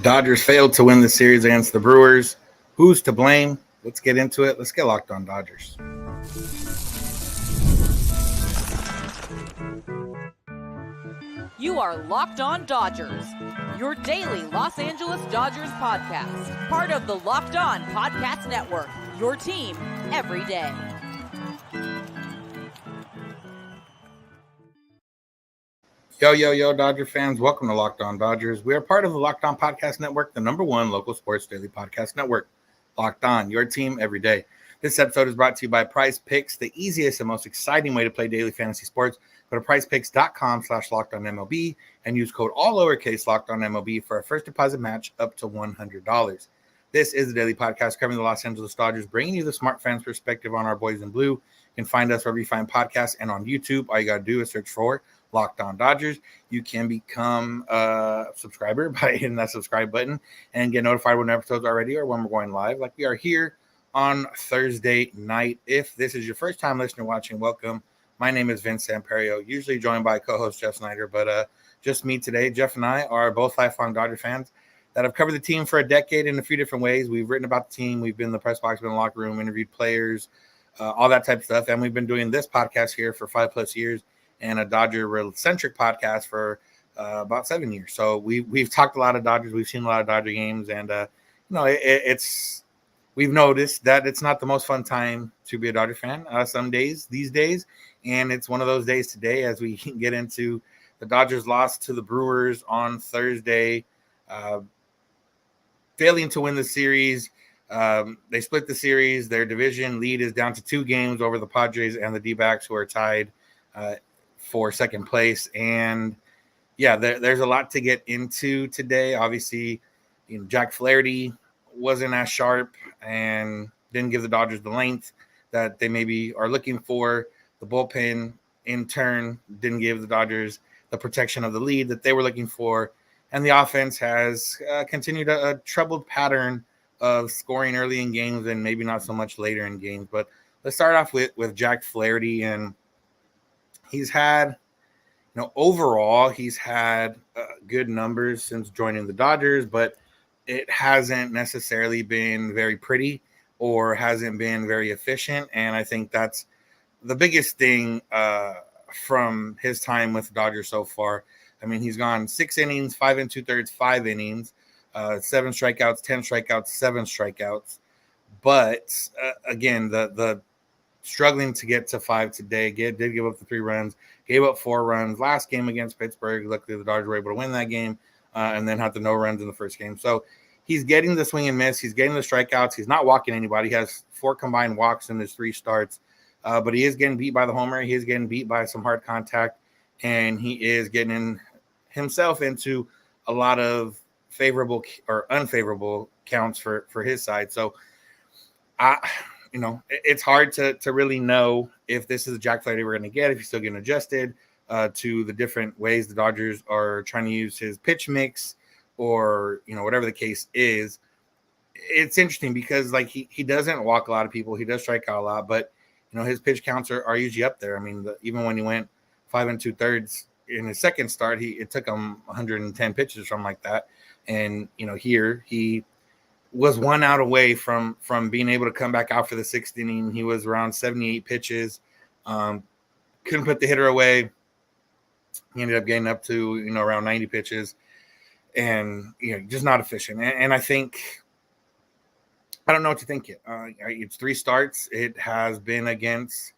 Dodgers failed to win the series against the Brewers. Who's to blame? Let's get into it. Let's get locked on Dodgers. You are Locked On Dodgers, your daily Los Angeles Dodgers podcast. Part of the Locked On Podcast Network, your team every day. Yo, Dodger fans. Welcome to Locked On Dodgers. We are part of the Locked On Podcast Network, the #1 local sports daily podcast network. Locked On, your team every day. This episode is brought to you by PrizePicks, the easiest and most exciting way to play daily fantasy sports. Go to prizepicks.com/LockedOnMLB and use code all lowercase LockedOnMLB for a first deposit match up to $100. This is the daily podcast covering the Los Angeles Dodgers, bringing you the smart fans perspective on our boys in blue. You can find us wherever you find podcasts and on YouTube. All you got to do is search for Locked On Dodgers. You can become a subscriber by hitting that subscribe button and get notified when episodes are ready or when we're going live, like we are here on Thursday night. If this is your first time listening or watching, welcome. My name is Vince Samperio, usually joined by co-host Jeff Snyder, but just me today. Jeff and I are both lifelong Dodger fans that have covered the team for a decade in a few different ways. We've written about the team. We've been in the press box, been in the locker room, interviewed players, all that type of stuff. And we've been doing this podcast here for 5+ years and a Dodger-centric podcast for about 7 years. So we've talked a lot of Dodgers. We've seen a lot of Dodger games. And, we've noticed that it's not the most fun time to be a Dodger fan these days. And it's one of those days today as we get into the Dodgers loss to the Brewers on Thursday, failing to win the series. They split the series. Their division lead is down to 2 games over the Padres and the D-backs, who are tied for second place. And, yeah, there's a lot to get into today. Obviously, Jack Flaherty wasn't as sharp and didn't give the Dodgers the length that they maybe are looking for. The bullpen, in turn, didn't give the Dodgers the protection of the lead that they were looking for. And the offense has continued a troubled pattern of scoring early in games and maybe not so much later in games. But let's start off with Jack Flaherty. And he's had, overall, he's had good numbers since joining the Dodgers, but it hasn't necessarily been very pretty or hasn't been very efficient. And I think that's the biggest thing from his time with the Dodgers so far. I mean, he's gone 6 innings, 5 2/3, 5 innings, 7 strikeouts, 10 strikeouts, 7 strikeouts. But again, the struggling to get to 5 today. Did give up the 3 runs, gave up 4 runs last game against Pittsburgh. Luckily, the Dodgers were able to win that game and then had the no runs in the first game. So he's getting the swing and miss. He's getting the strikeouts. He's not walking anybody. He has 4 combined walks in his 3 starts. But he is getting beat by the homer. He is getting beat by some hard contact. And he is getting himself into a lot of favorable or unfavorable counts for his side. So, it's hard to really know if this is the Jack Flaherty we're going to get, if he's still getting adjusted to the different ways the Dodgers are trying to use his pitch mix or, whatever the case is. It's interesting because, he doesn't walk a lot of people. He does strike out a lot, but his pitch counts are usually up there. I mean, even when he went 5 2/3 in his second start, it took him 110 pitches or something like that. And, here he was 1 out away from being able to come back out for the 6th inning. He was around 78 pitches. Couldn't put the hitter away. He ended up getting up to, around 90 pitches and, just not efficient. And I think, I don't know what to think yet. It's 3 starts. It has been against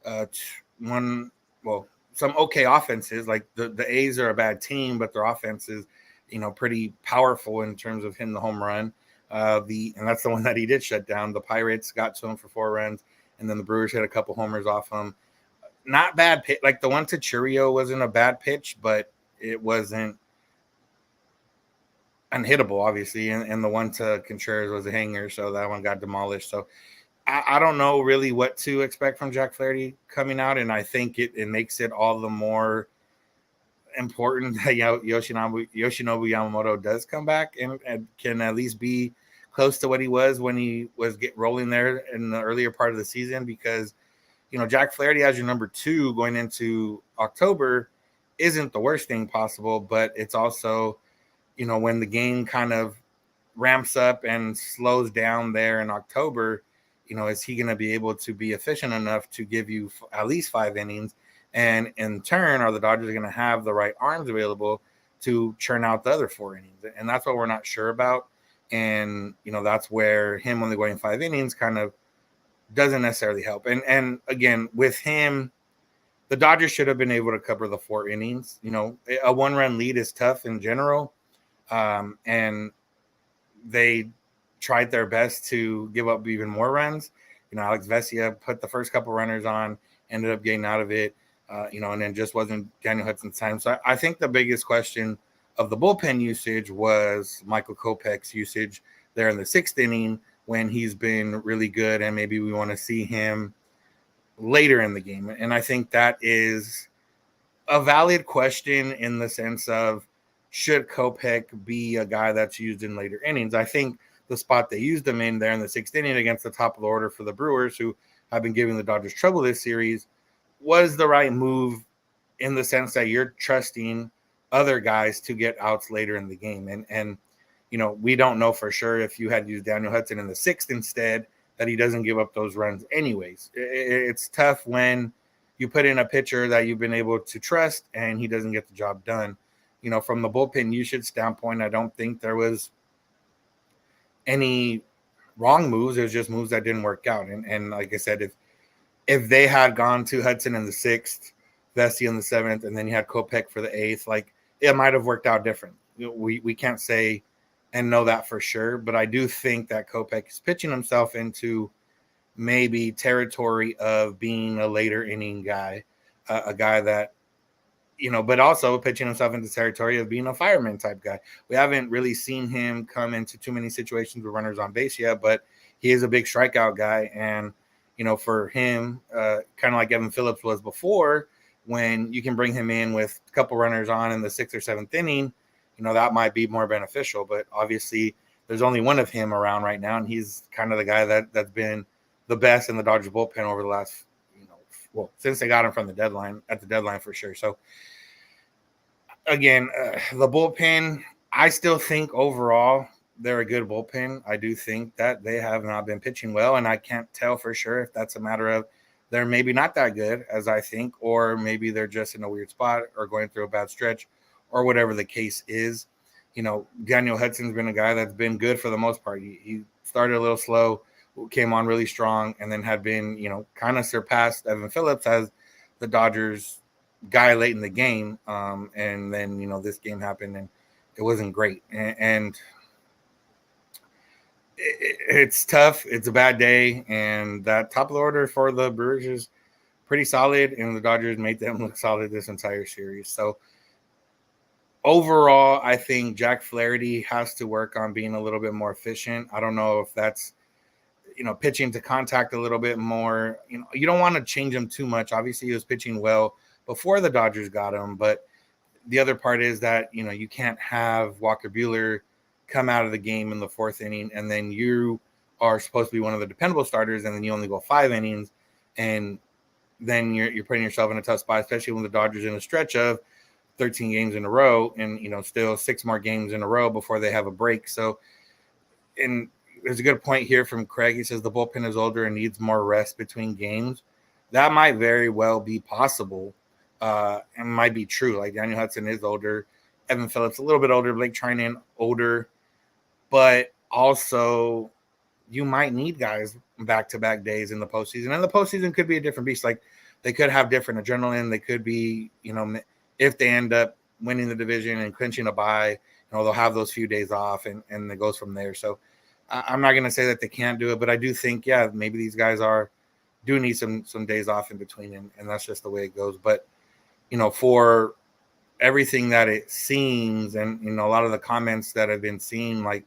some okay offenses. Like the A's are a bad team, but their offense is, pretty powerful in terms of hitting the home run. And that's the one that he did shut down. The Pirates got to him for 4 runs, and then the Brewers hit a couple homers off him. Not bad pitch. Like the one to Churio wasn't a bad pitch, but it wasn't unhittable, obviously, and the one to Contreras was a hanger, so that one got demolished. So I don't know really what to expect from Jack Flaherty coming out, and I think it makes it all the more important that Yoshinobu Yamamoto does come back and can at least be close to what he was when he was rolling there in the earlier part of the season, because Jack Flaherty as your number 2 going into October isn't the worst thing possible, but it's also when the game kind of ramps up and slows down there in October, is he going to be able to be efficient enough to give you at least 5 innings? And in turn, are the Dodgers going to have the right arms available to churn out the other 4 innings? And that's what we're not sure about. And, that's where him only going 5 innings kind of doesn't necessarily help. And again, with him, the Dodgers should have been able to cover the 4 innings. A 1-run lead is tough in general. And they tried their best to give up even more runs. Alex Vesia put the first couple runners on, ended up getting out of it, and then just wasn't Daniel Hudson's time. So I think the biggest question of the bullpen usage was Michael Kopech's usage there in the 6th inning when he's been really good, and maybe we want to see him later in the game. And I think that is a valid question in the sense of, should Kopech be a guy that's used in later innings? I think the spot they used him in there in the 6th inning against the top of the order for the Brewers, who have been giving the Dodgers trouble this series, was the right move in the sense that you're trusting other guys to get outs later in the game. And we don't know for sure if you had used Daniel Hudson in the 6th instead, that he doesn't give up those runs anyways. It's tough when you put in a pitcher that you've been able to trust and he doesn't get the job done. From the bullpen usage standpoint, I don't think there was any wrong moves. It was just moves that didn't work out. And like I said, if they had gone to Hudson in the 6th, Vesia in the 7th, and then you had Kopech for the 8th, like, it might have worked out different. We can't say and know that for sure, but I do think that Kopech is pitching himself into maybe territory of being a later inning guy, a guy that, but also pitching himself into territory of being a fireman type guy. We haven't really seen him come into too many situations with runners on base yet, but he is a big strikeout guy. And, for him, kind of like Evan Phillips was before, when you can bring him in with a couple runners on in the 6th or 7th inning, that might be more beneficial. But obviously there's only one of him around right now, and he's kind of the guy that's been the best in the Dodgers bullpen over the last, since they got him from the deadline, at the deadline for sure. So again, the bullpen, I still think overall they're a good bullpen. I do think that they have not been pitching well, and I can't tell for sure if that's a matter of they're maybe not that good as I think, or maybe they're just in a weird spot or going through a bad stretch or whatever the case is. Daniel Hudson's been a guy that's been good for the most part. He started a little slow, came on really strong, and then had been, kind of surpassed Evan Phillips as the Dodgers guy late in the game. And then, this game happened and it wasn't great. And it's tough. It's a bad day. And that top of the order for the Brewers is pretty solid, and the Dodgers made them look solid this entire series. So overall, I think Jack Flaherty has to work on being a little bit more efficient. I don't know if that's, pitching to contact a little bit more. You don't want to change him too much. Obviously, he was pitching well before the Dodgers got him, but the other part is that, you can't have Walker Buehler come out of the game in the 4th inning, and then you are supposed to be one of the dependable starters, and then you only go 5 innings, and then you're putting yourself in a tough spot, especially when the Dodgers in a stretch of 13 games in a row, and still 6 more games in a row before they have a break. So, and there's a good point here from Craig. He says the bullpen is older and needs more rest between games. That might very well be possible, and might be true. Like, Daniel Hudson is older, Evan Phillips a little bit older, Blake Trinan older, but also you might need guys back-to-back days in the postseason. And the postseason could be a different beast. Like, they could have different adrenaline. They could be, if they end up winning the division and clinching a bye, they'll have those few days off, and it goes from there. So I'm not going to say that they can't do it, but I do think, maybe these guys do need some days off in between, and that's just the way it goes. But, for everything that it seems, and, a lot of the comments that I've been seeing, like,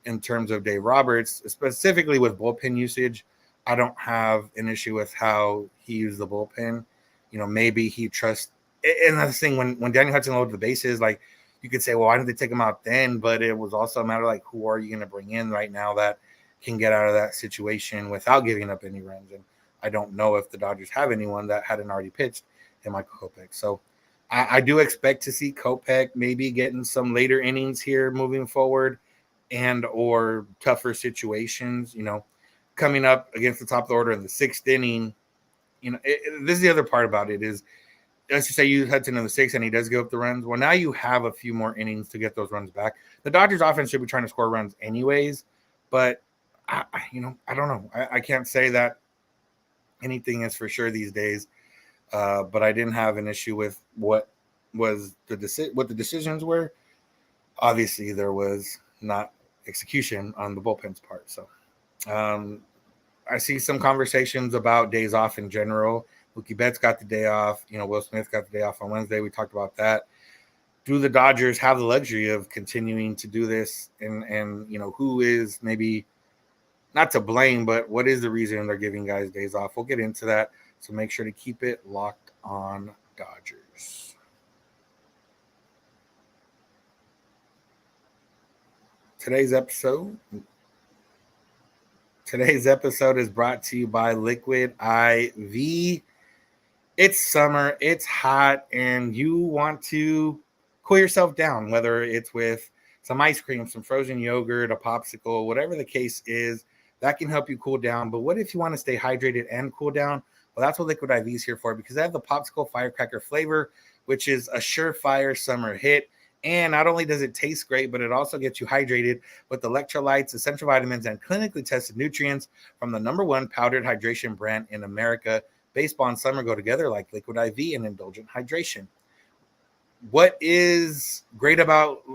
in terms of Dave Roberts, specifically with bullpen usage, I don't have an issue with how he used the bullpen. Maybe he trusts. And that's the thing, when Daniel Hudson loaded the bases, like, you could say, well, why didn't they take him out then? But it was also a matter like, who are you going to bring in right now that can get out of that situation without giving up any runs? And I don't know if the Dodgers have anyone that hadn't already pitched in Michael Kopech. So I do expect to see Kopech maybe getting some later innings here moving forward, and or tougher situations. Coming up against the top of the order in the 6th inning. This is the other part about it is, let's just say you use Hudson in the 6th and he does give up the runs. Well, now you have a few more innings to get those runs back. The Dodgers offense should be trying to score runs anyways, but I don't know. I can't say that anything is for sure these days. But I didn't have an issue with what the decisions were. Obviously, there was not execution on the bullpen's part. So I see some conversations about days off in general. Mookie Betts got the day off. Will Smith got the day off on Wednesday. We talked about that. Do the Dodgers have the luxury of continuing to do this? And who is maybe not to blame, but what is the reason they're giving guys days off? We'll get into that. So make sure to keep it locked on Dodgers. Today's episode is brought to you by Liquid IV. It's summer, it's hot, and you want to cool yourself down, whether it's with some ice cream, some frozen yogurt, a popsicle, whatever the case is, that can help you cool down. But what if you want to stay hydrated and cool down? Well, that's what Liquid IV is here for, because they have the popsicle firecracker flavor, which is a surefire summer hit. And not only does it taste great, but it also gets you hydrated with electrolytes, essential vitamins, and clinically tested nutrients from the #1 powdered hydration brand in America. Baseball and summer go together like Liquid IV and indulgent hydration. What is great about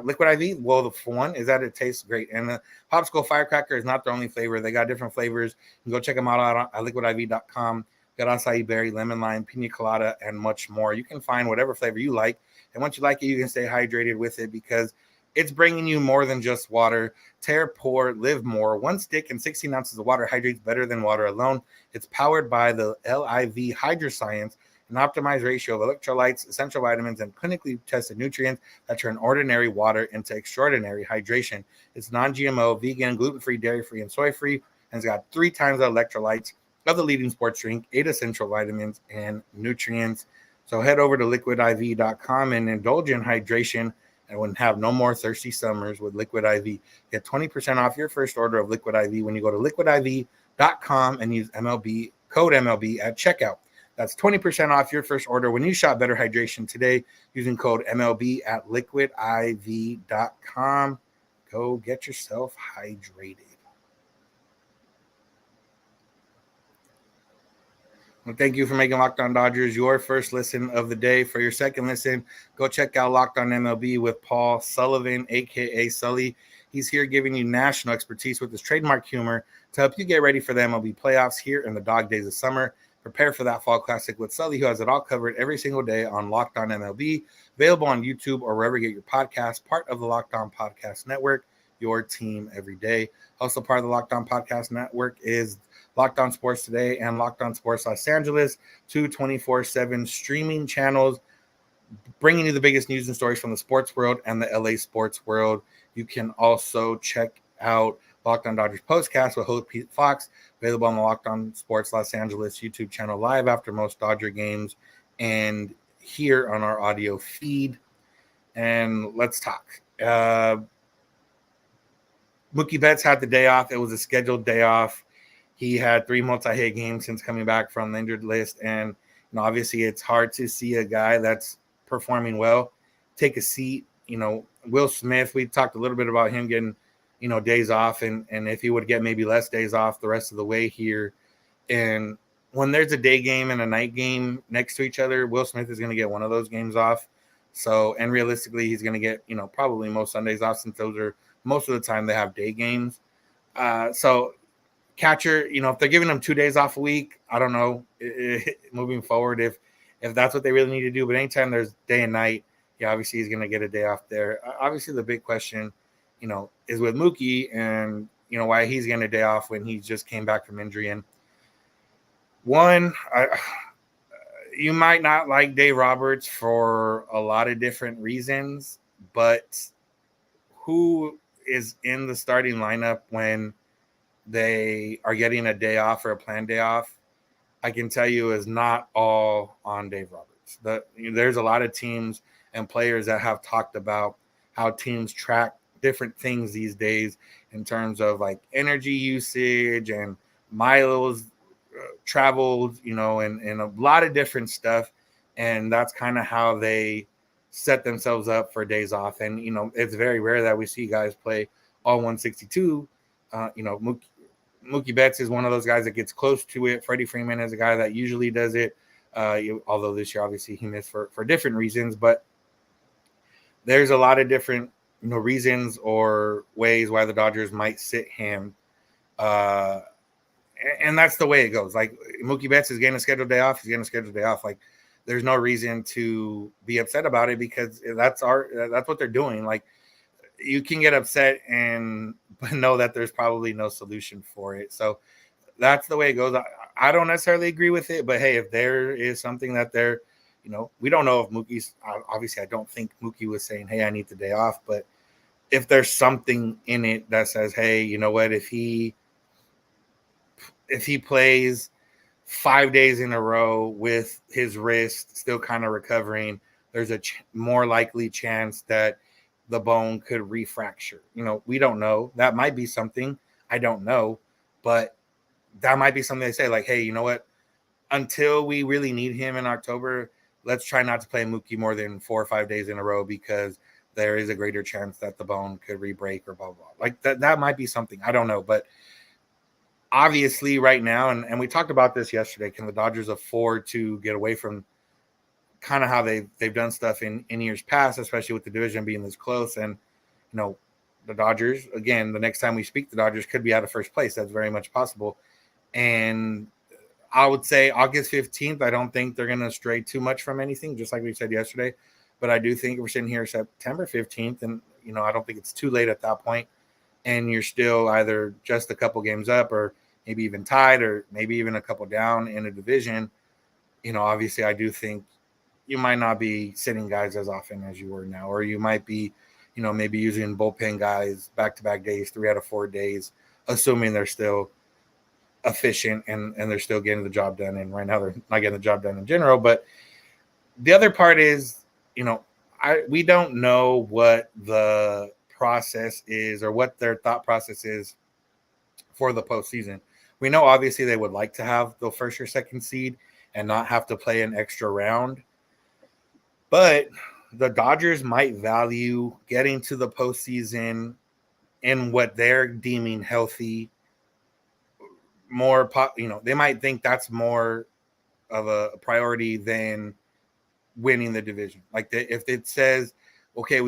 Liquid IV? Well, for one, is that it tastes great. And the popsicle firecracker is not their only flavor. They got different flavors. You can go check them out at liquidiv.com. Got acai berry, lemon lime, pina colada, and much more. You can find whatever flavor you like. And once you like it, you can stay hydrated with it, because it's bringing you more than just water. Tear, pour, live more. 1 stick and 16 ounces of water hydrates better than water alone. It's powered by the LIV Hydroscience, an optimized ratio of electrolytes, essential vitamins, and clinically tested nutrients that turn ordinary water into extraordinary hydration. It's non-GMO, vegan, gluten-free, dairy-free, and soy-free, and it's got 3 times the electrolytes of the leading sports drink, 8 essential vitamins and nutrients. So head over to liquidiv.com and indulge in hydration and have no more thirsty summers with Liquid IV. Get 20% off your first order of Liquid IV when you go to liquidiv.com and use code MLB at checkout. That's 20% off your first order when you shop Better Hydration today using code MLB at liquidiv.com. Go get yourself hydrated. Well, thank you for making Locked On Dodgers your first listen of the day. For your second listen, go check out Locked On MLB with Paul Sullivan, a.k.a. Sully. He's here giving you national expertise with his trademark humor to help you get ready for the MLB playoffs here in the dog days of summer. Prepare for that fall classic with Sully, who has it all covered every single day on Locked On MLB, available on YouTube or wherever you get your podcasts, part of the Locked On Podcast Network, your team every day. Also part of the Locked On Podcast Network is Locked On Sports Today and Locked On Sports Los Angeles, 2 24/7 streaming channels, bringing you the biggest news and stories from the sports world and the LA sports world. You can also check out Locked On Dodgers Postcast with host Pete Fox, available on the Locked On Sports Los Angeles YouTube channel live after most Dodger games and here on our audio feed. And let's talk. Mookie Betts had the day off. It was a scheduled day off. He had 3 multi-hit games since coming back from the injured list. And obviously it's hard to see a guy that's performing well take a seat. Will Smith, we talked a little bit about him getting, days off and if he would get maybe less days off the rest of the way here. And when there's a day game and a night game next to each other, Will Smith is going to get one of those games off. So, and realistically, he's going to get, probably most Sundays off, since those are most of the time they have day games. So catcher, if they're giving him 2 days off a week, I don't know moving forward if that's what they really need to do. But anytime there's day and night, obviously he's going to get a day off there. Obviously the big question, is with Mookie and, why he's getting a day off when he just came back from injury. And one, you might not like Dave Roberts for a lot of different reasons, but who is in the starting lineup when they are getting a day off or a planned day off, I can tell you is not all on Dave Roberts. There's a lot of teams and players that have talked about how teams track different things these days in terms of like energy usage and miles traveled, and a lot of different stuff. And that's kind of how they set themselves up for days off. And, it's very rare that we see guys play all 162. Mookie Betts is one of those guys that gets close to it. Freddie Freeman is a guy that usually does it. Although this year, obviously, he missed for different reasons. But there's a lot of different reasons or ways why the Dodgers might sit him. And that's the way it goes. Like Mookie Betts is getting a scheduled day off. He's getting a scheduled day off. Like there's no reason to be upset about it because that's what they're doing. Like you can get upset and know that there's probably no solution for it. So that's the way it goes. I don't necessarily agree with it, but hey, if there is something that they're, we don't know if Mookie's obviously. I don't think Mookie was saying, "Hey, I need the day off," but if there's something in it that says, "Hey, you know what? If he plays 5 days in a row with his wrist still kind of recovering, there's a more likely chance that the bone could refracture." We don't know. That might be something. I don't know, but that might be something they say like, "Hey, you know what? Until we really need him in October, let's try not to play Mookie more than 4 or 5 days in a row because there is a greater chance that the bone could re-break or blah, blah, blah." Like that might be something. I don't know. But obviously right now, and we talked about this yesterday, can the Dodgers afford to get away from kind of how they've done stuff in years past, especially with the division being this close? And, the Dodgers, again, the next time we speak, the Dodgers could be out of first place. That's very much possible. And I would say August 15th, I don't think they're going to stray too much from anything, just like we said yesterday. But I do think we're sitting here September 15th, and, I don't think it's too late at that point. And you're still either just a couple games up or maybe even tied or maybe even a couple down in a division. Obviously I do think you might not be sitting guys as often as you were now, or you might be, maybe using bullpen guys back-to-back days, 3 out of 4 days, assuming they're still efficient and they're still getting the job done. And right now they're not getting the job done in general. But the other part is, we don't know what the process is or what their thought process is for the postseason. We know obviously they would like to have the first or second seed and not have to play an extra round. But the Dodgers might value getting to the postseason in what they're deeming healthy more. They might think that's more of a priority than winning the division. Like if it says, okay,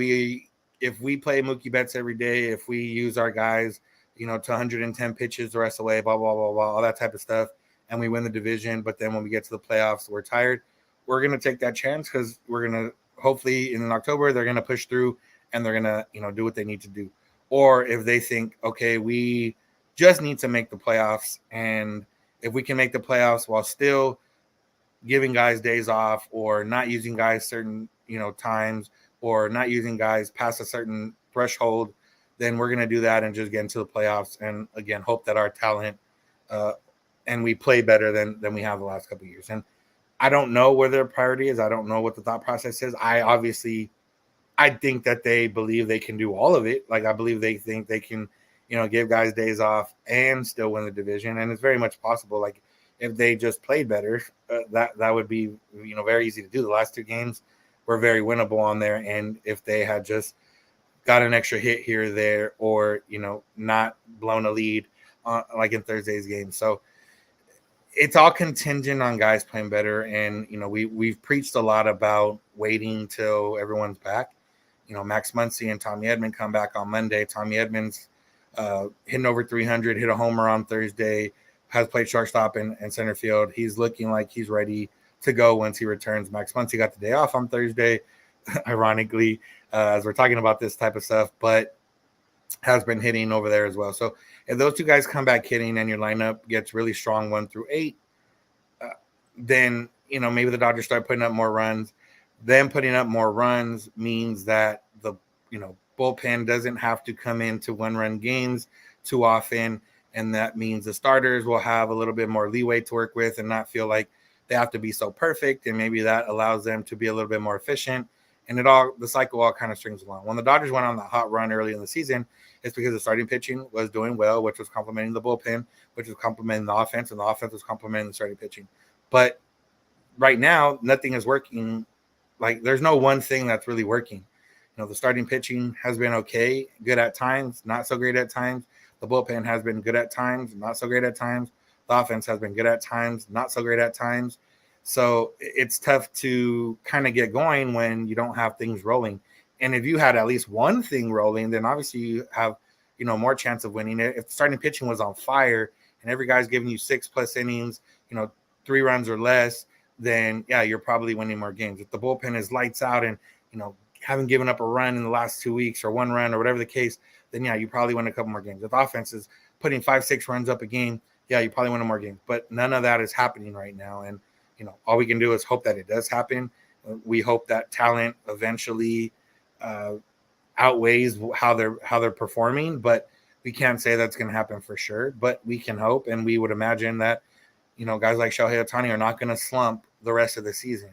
if we play Mookie Betts every day, if we use our guys, to 110 pitches the rest of the way, blah, blah, blah, blah, all that type of stuff, and we win the division, but then when we get to the playoffs, we're tired, we're going to take that chance because we're going to, hopefully in October, they're going to push through and they're going to, do what they need to do. Or if they think, okay, we just need to make the playoffs, and if we can make the playoffs while still giving guys days off or not using guys certain, times or not using guys past a certain threshold, then we're going to do that and just get into the playoffs. And again, hope that our talent and we play better than we have the last couple of years. And I don't know where their priority is. I don't know what the thought process is. I think that they believe they can do all of it. Like I believe they think they can, give guys days off and still win the division. And it's very much possible. Like if they just played better, that would be, very easy to do. The last 2 games were very winnable on there. And if they had just got an extra hit here or there, or, not blown a lead like in Thursday's game. So it's all contingent on guys playing better. And, we've preached a lot about waiting till everyone's back. Max Muncy and Tommy Edman come back on Monday. Tommy Edman's hitting over 300, hit a homer on Thursday, has played shortstop and center field. He's looking like he's ready to go once he returns. Max Muncy got the day off on Thursday, ironically, as we're talking about this type of stuff, but has been hitting over there as well. So if those 2 guys come back hitting and your lineup gets really strong 1 through 8, then, maybe the Dodgers start putting up more runs. Then putting up more runs means that the, bullpen doesn't have to come into 1-run games too often. And that means the starters will have a little bit more leeway to work with and not feel like they have to be so perfect, and maybe that allows them to be a little bit more efficient. And the cycle all kind of strings along. When the Dodgers went on that hot run early in the season, it's because the starting pitching was doing well, which was complementing the bullpen, which was complementing the offense, and the offense was complementing the starting pitching. But right now, nothing is working. Like, there's no one thing that's really working. The starting pitching has been okay, good at times, not so great at times. The bullpen has been good at times, not so great at times. The offense has been good at times, not so great at times. So it's tough to kind of get going when you don't have things rolling. And if you had at least one thing rolling, then obviously you have, more chance of winning it. If the starting pitching was on fire and every guy's giving you 6+ innings, 3 runs or less, then yeah, you're probably winning more games. If the bullpen is lights out and, haven't given up a run in the last 2 weeks or 1 run or whatever the case, then yeah, you probably win a couple more games. If the offense is putting 5-6 runs up a game, yeah, you probably win more games. But none of that is happening right now. And, all we can do is hope that it does happen. We hope that talent eventually outweighs how they're performing, but we can't say that's going to happen for sure. But we can hope, and we would imagine that, guys like Shohei Ohtani are not going to slump the rest of the season.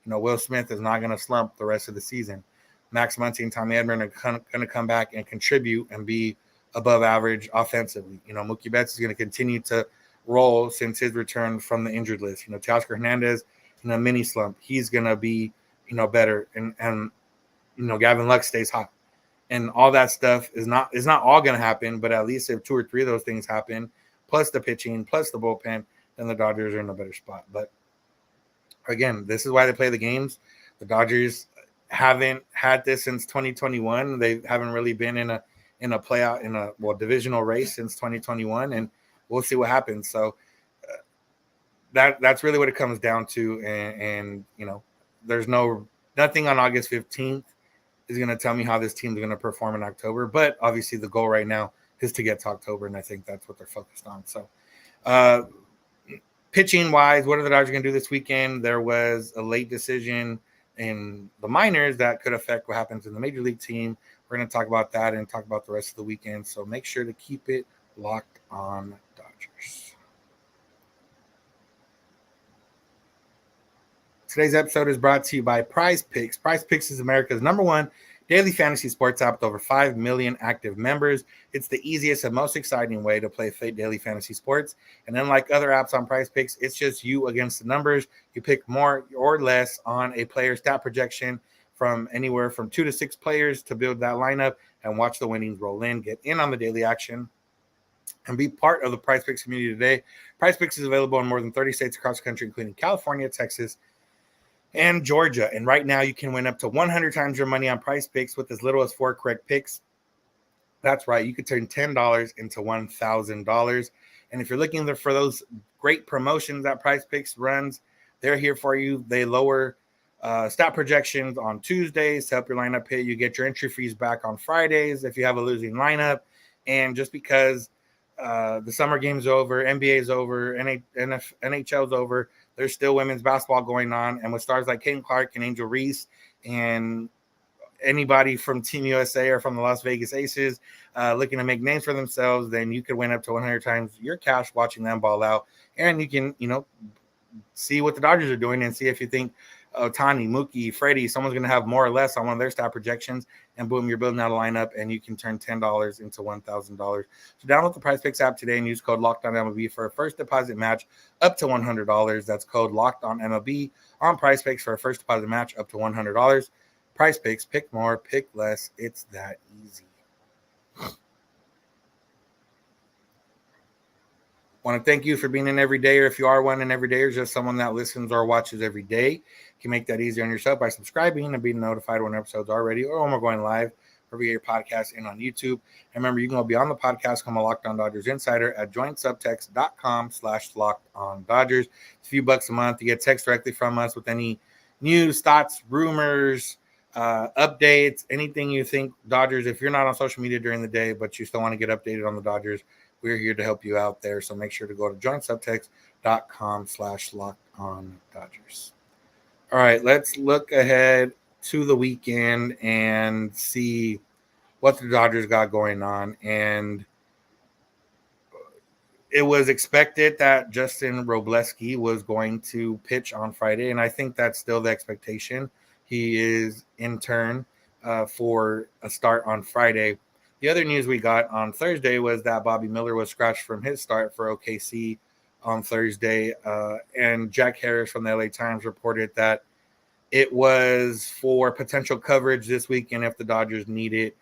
Will Smith is not going to slump the rest of the season. Max Muncy and Tommy Edman are going to come back and contribute and be above average offensively. Mookie Betts is going to continue to roll since his return from the injured list. Teoscar Hernandez in a mini slump, he's going to be, better. And Gavin Lux stays hot. And all that stuff is not all going to happen, but at least if 2 or 3 of those things happen, plus the pitching, plus the bullpen, then the Dodgers are in a better spot. But again, this is why they play the games. The Dodgers haven't had this since 2021. They haven't really been in a playout, in a divisional race since 2021, and we'll see what happens. So that's really what it comes down to. And there's nothing on August 15th is going to tell me how this team's going to perform in October. But obviously the goal right now is to get to October, and I think that's what they're focused on. So pitching wise, what are the Dodgers going to do this weekend? There was a late decision in the minors that could affect what happens in the major league team. We're going to talk about that and talk about the rest of the weekend. So make sure to keep it locked on Dodgers. Today's episode is brought to you by PrizePicks. PrizePicks is America's #1 daily fantasy sports app with over 5 million active members. It's the easiest and most exciting way to play daily fantasy sports. And unlike other apps on PrizePicks, it's just you against the numbers. You pick more or less on a player's stat projection from anywhere from 2 to 6 players to build that lineup and watch the winnings roll in. Get in on the daily action and be part of the PrizePicks community today. PrizePicks is available in more than 30 states across the country, including California, Texas, and Georgia. And right now you can win up to 100 times your money on PrizePicks with as little as 4 correct picks. That's right. You could turn $10 into $1,000. And if you're looking for those great promotions that PrizePicks runs, they're here for you. They lower stat projections on Tuesdays to help your lineup hit. You get your entry fees back on Fridays if you have a losing lineup. And just because the summer game's over, NBA's over, NHL's over, there's still women's basketball going on. And with stars like Caitlin Clark and Angel Reese and anybody from Team USA or from the Las Vegas Aces looking to make names for themselves, then you could win up to 100 times your cash watching them ball out. And you can, see what the Dodgers are doing and see if you think Ohtani, Mookie, Freddie, someone's going to have more or less on one of their stat projections, and boom, you're building out a lineup, and you can turn $10 into $1,000. So download the PrizePicks app today and use code LOCKEDONMLB for a first deposit match up to $100. That's code LOCKEDONMLB on PrizePicks for a first deposit match up to $100. PrizePicks, pick more, pick less. It's that easy. Want to thank you for being an everydayer. If you are one, an everydayer is just someone that listens or watches every day. You can make that easier on yourself by subscribing and being notified when episodes are ready or when we're going live wherever you get your podcast and on YouTube. And remember, you can go beyond the podcast, come a Locked On Dodgers insider at joinsubtext.com/LockedOnDodgers. It's a few bucks a month. You get text directly from us with any news, thoughts, rumors, updates, anything you think Dodgers. If you're not on social media during the day, but you still want to get updated on the Dodgers, we're here to help you out there. So make sure to go to joinsubtext.com/LockedOnDodgers. All right, let's look ahead to the weekend and see what the Dodgers got going on. And it was expected that Justin Robleski was going to pitch on Friday, and I think that's still the expectation. He is in turn for a start on Friday. The other news we got on Thursday was that Bobby Miller was scratched from his start for OKC on Thursday, and Jack Harris from the LA Times reported that it was for potential coverage this weekend if the Dodgers need it,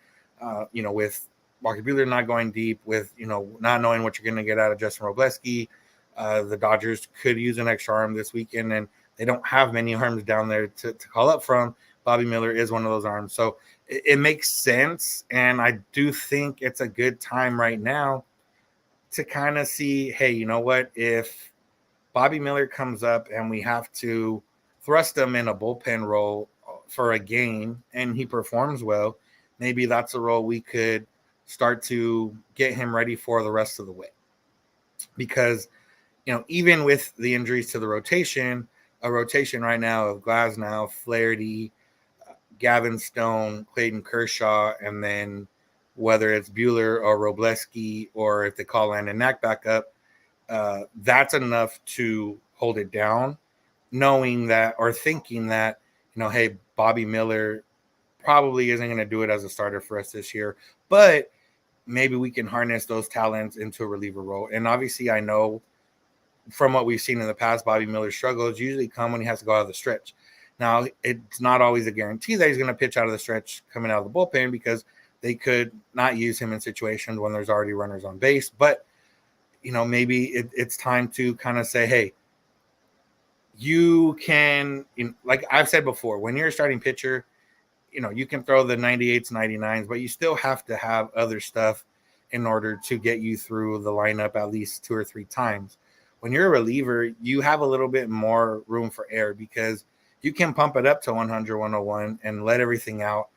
with Walker Buehler not going deep, with, not knowing what you're going to get out of Justin Robleski. The Dodgers could use an extra arm this weekend, and they don't have many arms down there to call up from. Bobby Miller is one of those arms. So it makes sense, and I do think it's a good time right now to kind of see, hey, you know what? If Bobby Miller comes up and we have to thrust him in a bullpen role for a game and he performs well, maybe that's a role we could start to get him ready for the rest of the way. Because, even with the injuries to the rotation, a rotation right now of Glasnow, Flaherty, Gavin Stone, Clayton Kershaw, and then whether it's Buehler or Robleski, or if they call Landon Knack back up, that's enough to hold it down, knowing that or thinking that, hey, Bobby Miller probably isn't going to do it as a starter for us this year, but maybe we can harness those talents into a reliever role. And obviously I know from what we've seen in the past, Bobby Miller's struggles usually come when he has to go out of the stretch. Now, it's not always a guarantee that he's going to pitch out of the stretch coming out of the bullpen, because they could not use him in situations when there's already runners on base. But, maybe it's time to kind of say, hey, you can, like I've said before, when you're a starting pitcher, you can throw the 98s, 99s, but you still have to have other stuff in order to get you through the lineup at least 2 or 3 times. When you're a reliever, you have a little bit more room for error, because you can pump it up to 100, 101 and let everything out.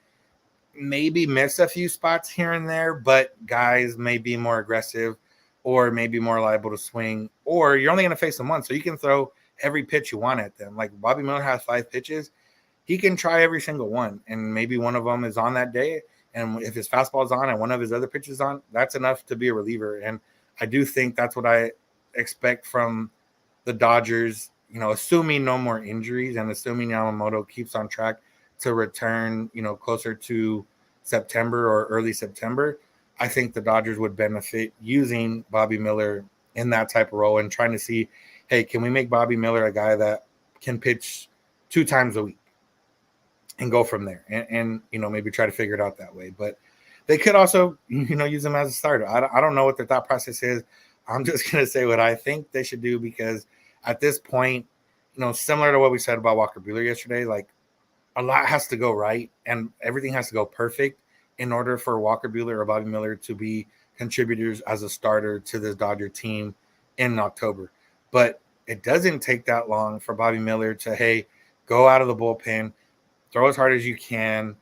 Maybe miss a few spots here and there, but guys may be more aggressive or maybe more liable to swing, or you're only going to face them once. So you can throw every pitch you want at them. Like Bobby Miller has 5 pitches. He can try every single one, and maybe one of them is on that day. And if his fastball is on and one of his other pitches on, that's enough to be a reliever. And I do think that's what I expect from the Dodgers, assuming no more injuries and assuming Yamamoto keeps on track to return, closer to September or early September. I think the Dodgers would benefit using Bobby Miller in that type of role and trying to see, hey, can we make Bobby Miller a guy that can pitch 2 times a week and go from there, and maybe try to figure it out that way. But they could also, use him as a starter. I don't know what their thought process is. I'm just going to say what I think they should do, because at this point, similar to what we said about Walker Buehler yesterday, like a lot has to go right and everything has to go perfect in order for Walker Buehler or Bobby Miller to be contributors as a starter to this Dodger team in October. But it doesn't take that long for Bobby Miller to, hey, go out of the bullpen, throw as hard as you can,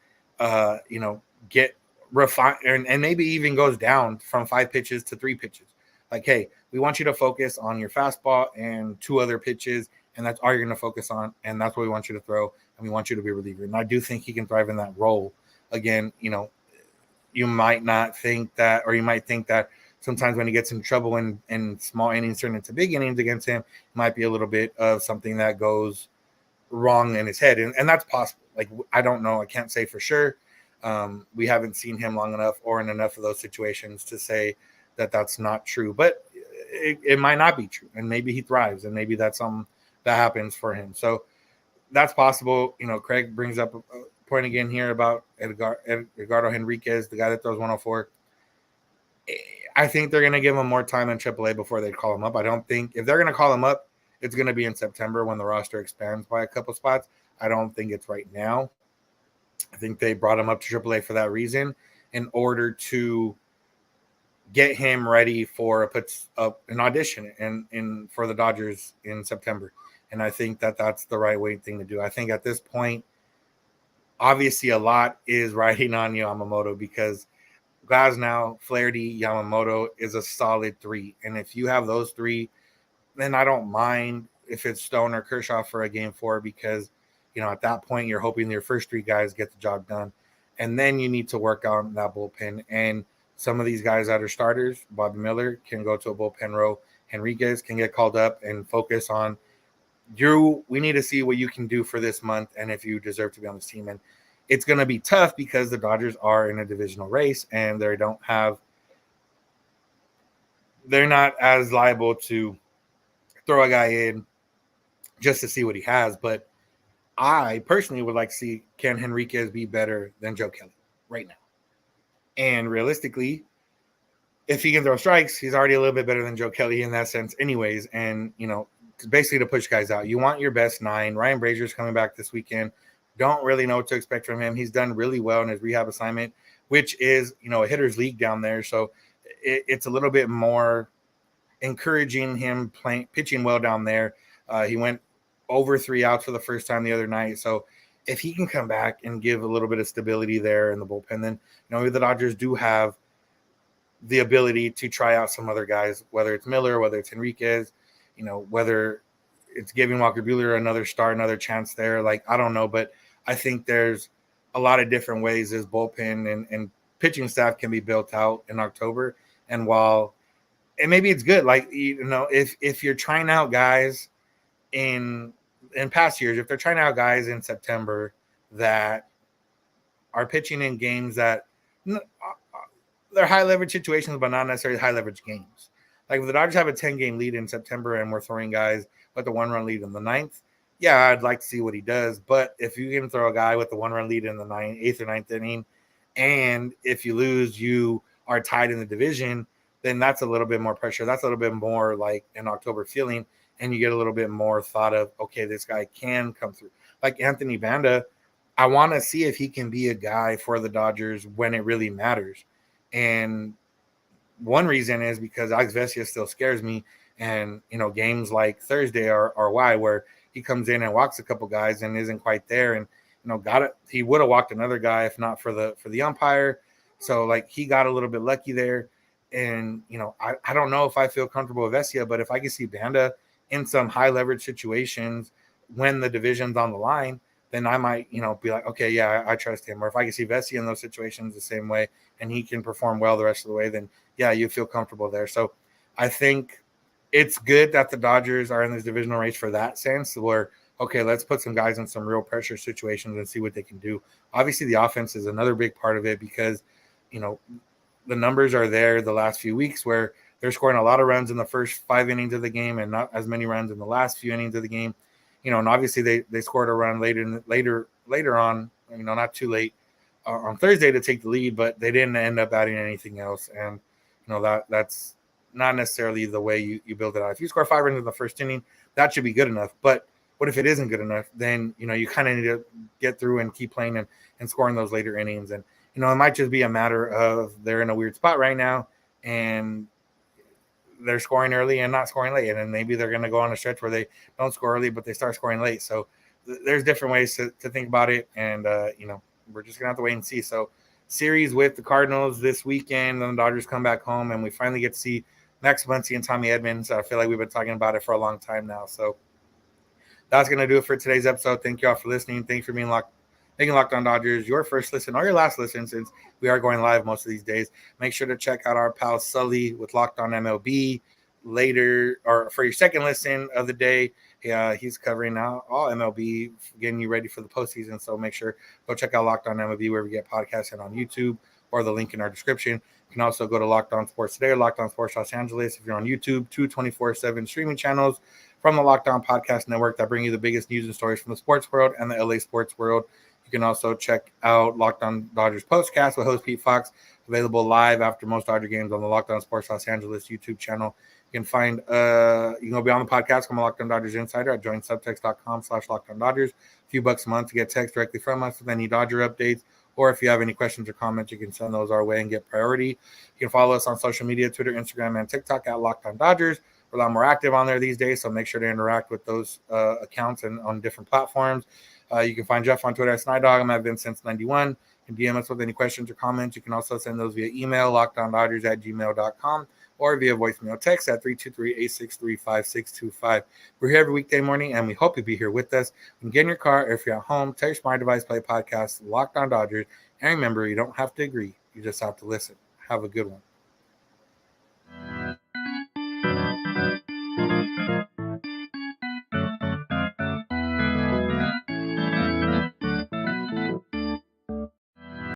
get refined, and maybe even goes down from 5 pitches to 3 pitches. Like, hey, we want you to focus on your fastball and 2 other pitches, and that's all you're going to focus on, and that's what we want you to throw, and we want you to be a reliever. And I do think he can thrive in that role. Again, you might not think that, or you might think that sometimes when he gets in trouble and small innings turn into big innings against him, it might be a little bit of something that goes wrong in his head. And that's possible. Like, I don't know. I can't say for sure. We haven't seen him long enough or in enough of those situations to say that that's not true, but it might not be true. And maybe he thrives, and maybe that's something that happens for him. So that's possible. Craig brings up a point again here about Edgardo Henriquez, the guy that throws 104. I think they're going to give him more time in AAA before they call him up. I don't think if they're going to call him up, it's going to be in September when the roster expands by a couple spots. I don't think it's right now. I think they brought him up to AAA for that reason, in order to get him ready for an audition and for the Dodgers in September. And I think that that's the right thing to do. I think at this point, obviously a lot is riding on Yamamoto, because Glasnow, Flaherty, Yamamoto is a solid 3. And if you have those 3, then I don't mind if it's Stone or Kershaw for a game 4, because, at that point you're hoping your first 3 guys get the job done. And then you need to work on that bullpen. And some of these guys that are starters, Bobby Miller can go to a bullpen row. Henriquez can get called up and focus on we need to see what you can do for this month and if you deserve to be on this team. And it's going to be tough because the Dodgers are in a divisional race and they're not as liable to throw a guy in just to see what he has. But I personally would like to see, can Henriquez be better than Joe Kelly right now? And realistically, if he can throw strikes, he's already a little bit better than Joe Kelly in that sense anyways. And, basically to push guys out. You want your best 9. Ryan Brazier's coming back this weekend. Don't really know what to expect from him. He's done really well in his rehab assignment, which is, a hitter's league down there. So it's a little bit more encouraging him pitching well down there. He went over 3 outs for the first time the other night. So if he can come back and give a little bit of stability there in the bullpen, then, the Dodgers do have the ability to try out some other guys, whether it's Miller, whether it's Henriquez, whether it's giving Walker Buehler another start, another chance there. Like, I don't know, but I think there's a lot of different ways this bullpen and pitching staff can be built out in October. And maybe it's good, like, if you're trying out guys in past years, if they're trying out guys in September that are pitching in games that they're high leverage situations, but not necessarily high leverage games. Like if the Dodgers have a 10-game lead in September and we're throwing guys with the 1-run lead in the 9th, yeah, I'd like to see what he does. But if you can throw a guy with the 1-run lead in the 8th or 9th inning, and if you lose, you are tied in the division, then that's a little bit more pressure. That's a little bit more like an October feeling, and you get a little bit more thought of, okay, this guy can come through. Like Anthony Banda, I want to see if he can be a guy for the Dodgers when it really matters. And one reason is because Alex Vesia still scares me. And, games like Thursday are why, where he comes in and walks a couple guys and isn't quite there. And, he would have walked another guy if not for the umpire. So, like, he got a little bit lucky there. And, I don't know if I feel comfortable with Vesia, but if I can see Banda in some high leverage situations when the division's on the line, then I might, be like, okay, yeah, I trust him. Or if I can see Vesia in those situations the same way and he can perform well the rest of the way, then yeah, you feel comfortable there. So I think it's good that the Dodgers are in this divisional race for that sense where, okay, let's put some guys in some real pressure situations and see what they can do. Obviously, the offense is another big part of it because, the numbers are there the last few weeks where they're scoring a lot of runs in the first 5 innings of the game and not as many runs in the last few innings of the game. And obviously they scored a run later on, not too late on Thursday to take the lead, but they didn't end up adding anything else. And, that's not necessarily the way you build it out. If you score 5 runs in the first inning, that should be good enough. But what if it isn't good enough? Then, you kind of need to get through and keep playing and scoring those later innings. And, it might just be a matter of they're in a weird spot right now and they're scoring early and not scoring late. And then maybe they're going to go on a stretch where they don't score early, but they start scoring late. So there's different ways to think about it. And, we're just going to have to wait and see. So series with the Cardinals this weekend, then the Dodgers come back home and we finally get to see Max Muncy and Tommy Edmonds. I feel like we've been talking about it for a long time now. So that's going to do it for today's episode. Thank you all for listening. Thanks for making Locked On Dodgers your first listen or your last listen, since we are going live most of these days. Make sure to check out our pal Sully with Locked On MLB later, or for your second listen of the day. He's covering now all MLB, getting you ready for the postseason. So make sure go check out Locked On MLB wherever you get podcasts and on YouTube, or the link in our description. You can also go to Locked On Sports Today or Locked On Sports Los Angeles if you're on YouTube. 24/7 streaming channels from the Locked On Podcast Network that bring you the biggest news and stories from the sports world and the LA sports world. You can also check out Locked On Dodgers Postcast with host Pete Fox, available live after most Dodger games on the Locked On Sports Los Angeles YouTube channel. You can find, you can go beyond the podcast, come on Locked On Dodgers Insider at joinsubtext.com/LockedOnDodgers. A few bucks a month to get text directly from us with any Dodger updates. Or if you have any questions or comments, you can send those our way and get priority. You can follow us on social media, Twitter, Instagram, and TikTok at Locked On Dodgers. We're a lot more active on there these days, so make sure to interact with those accounts and on different platforms. You can find Jeff on Twitter at Snydog. I'm at Vincent91. You can DM us with any questions or comments. You can also send those via email, lockedondodgers@gmail.com, or via voicemail text at 323-863-5625. We're here every weekday morning, and we hope you'll be here with us. You can get in your car, or if you're at home, tell your smart device, play podcast, Locked On Dodgers. And remember, you don't have to agree. You just have to listen. Have a good one.